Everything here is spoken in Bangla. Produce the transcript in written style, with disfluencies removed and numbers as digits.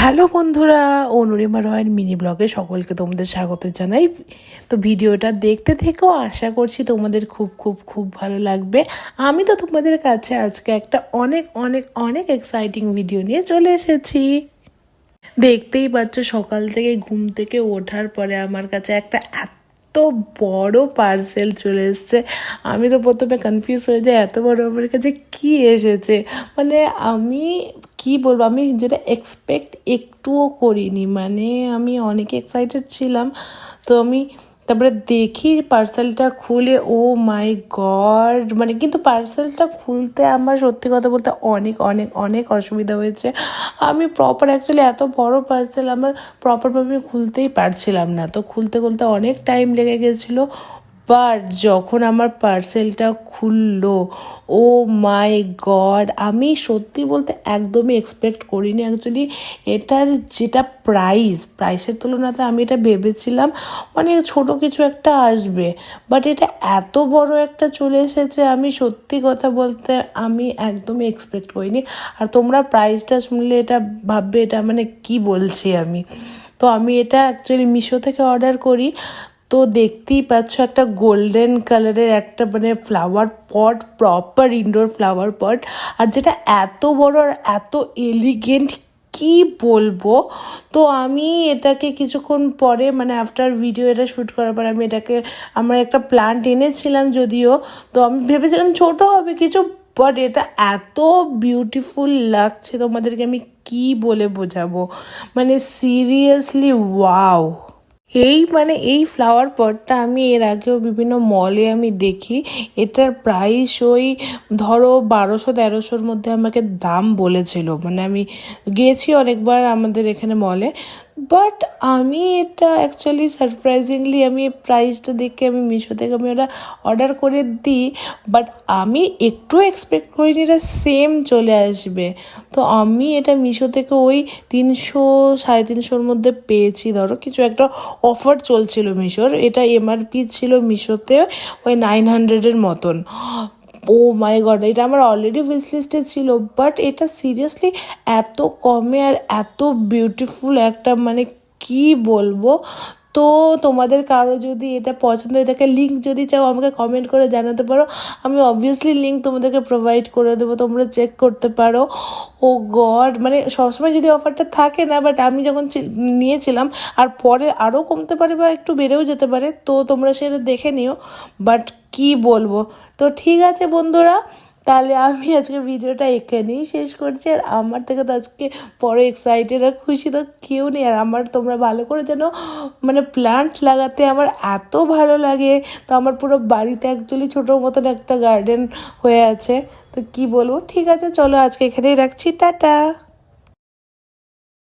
হ্যালো বন্ধুরা, অনুরিমা রয়ের মিনি ব্লগে সকলকে তোমাদের স্বাগত জানাই। তো ভিডিওটা দেখতে থেকেও আশা করছি তোমাদের খুব খুব খুব ভালো লাগবে। আমি তো তোমাদের কাছে আজকে একটা অনেক অনেক অনেক এক্সাইটিং ভিডিও নিয়ে চলে এসেছি। দেখতেই পাচ্ছ, সকাল থেকে ঘুম থেকে ওঠার পরে আমার কাছে একটা এত বড় পার্সেল চলে এসছে। আমি তো প্রথমে কনফিউজ হয়ে যাই, এত বড় আমার কাছে কি এসেছে। মানে আমি কি বলবো, আমি যেটা এক্সপেক্ট একটুও করিনি। মানে আমি অনেক এক্সাইটেড ছিলাম। তো আমি তারপরে দেখি পার্সেলটা খুলে, ও মাই গড, মানে কিন্তু পার্সেলটা খুলতে আমার সত্যি কথা বলতে অনেক অনেক অনেক অসুবিধা হয়েছে। আমি প্রপার অ্যাকচুয়ালি এত বড় পার্সেল আমার প্রপারভাবে আমি খুলতেই পারছিলাম না। তো খুলতে খুলতে অনেক টাইম লেগে গেছিলো। বাট যখন আমার পার্সেলটা খুললো, ও মাই গড, আমি সত্যি বলতে একদমই এক্সপেক্ট করিনি। অ্যাকচুয়ালি এটার যেটা প্রাইসের তুলনাতে আমি এটা ভেবেছিলাম মানে ছোট কিছু একটা আসবে, বাট এটা এত বড় একটা চলে এসেছে। আমি সত্যি কথা বলতে আমি একদমই এক্সপেক্ট করিনি। আর তোমরা প্রাইসটা শুনলে এটা ভাববে এটা মানে কি বলছি আমি। তো আমি এটা অ্যাকচুয়ালি মিশো থেকে অর্ডার করি। তো দেখতেই পাচ্ছ একটা গোল্ডেন কালারের একটা মানে flower pot, proper indoor flower pot. আর যেটা এত বড় আর এত এলিগেন্ট, কি বলবো। তো আমি এটাকে কিছুক্ষণ পরে মানে আফটার ভিডিও এটা শ্যুট করার পর আমি এটাকে, আমরা একটা প্লান্ট এনেছিলাম যদিও, তো আমি ভেবেছিলাম ছোট হবে কিছু, বাট এটা এত বিউটিফুল লাগছে তোমাদেরকে আমি কি বলে বোঝাবো। মানে সিরিয়াসলি ওয়াও। এই ফ্লাওয়ার পটটা আমি এর আগেও বিভিন্ন মলে আমি দেখি। এটার প্রাইস ওই ধরো 1200-1300-র মধ্যে আমাকে দাম বলেছিল। মানে আমি গিয়েছি অনেকবার আমাদের এখানে মলে, বাট আমি এটা অ্যাকচুয়ালি সারপ্রাইজিংলি আমি প্রাইসটা দেখে আমি মিশো থেকে আমি ওটা অর্ডার করে দিই। বাট আমি একটু এক্সপেক্ট করিনি এটা সেম চলে আসবে। তো আমি এটা মিশো থেকে ওই 300-350-র মধ্যে পেয়েছি। ধরো কিছু একটা অফার চলছিল মিশোর, এটা এমআরপি ছিল মিশোতে ওই 900-এর মতন। ও মাই গড, এটা আমার অলরেডি উইশ লিস্টে ছিল, বাট এটা সিরিয়াসলি এত কমে আর এত বিউটিফুল একটা, মানে কি বলবো। তো তোমাদের কারো যদি এটা পছন্দ হয়ে থাকে, লিঙ্ক যদি চাও আমাকে কমেন্ট করে জানাতে পারো। আমি অবভিয়াসলি লিঙ্ক তোমাদেরকে প্রোভাইড করে দেবো, তোমরা চেক করতে পারো। ও গড, মানে সবসময় যদি অফারটা থাকে না, বাট আমি যখন নিয়েছিলাম আর পরে আরও কমতে পারে বা একটু বেড়েও যেতে পারে, তো তোমরা সেটা দেখে নিও। বাট কি বলবো। তো ঠিক আছে বন্ধুরা, তাহলে আমি আজকে ভিডিওটা এখানেই শেষ করছি। আর আমার থেকে তো আজকে বড় এক্সাইটেড আর খুশি তো কেউ নেই। আর আমার তোমরা ভালো করে যেন, মানে প্ল্যান্ট লাগাতে আমার এত ভালো লাগে। তো আমার পুরো বাড়িতে অ্যাকচুয়ালি ছোটোর মতন একটা গার্ডেন হয়ে আছে। তো কি বলবো, ঠিক আছে চলো আজকে এখানেই রাখছি, টাটা।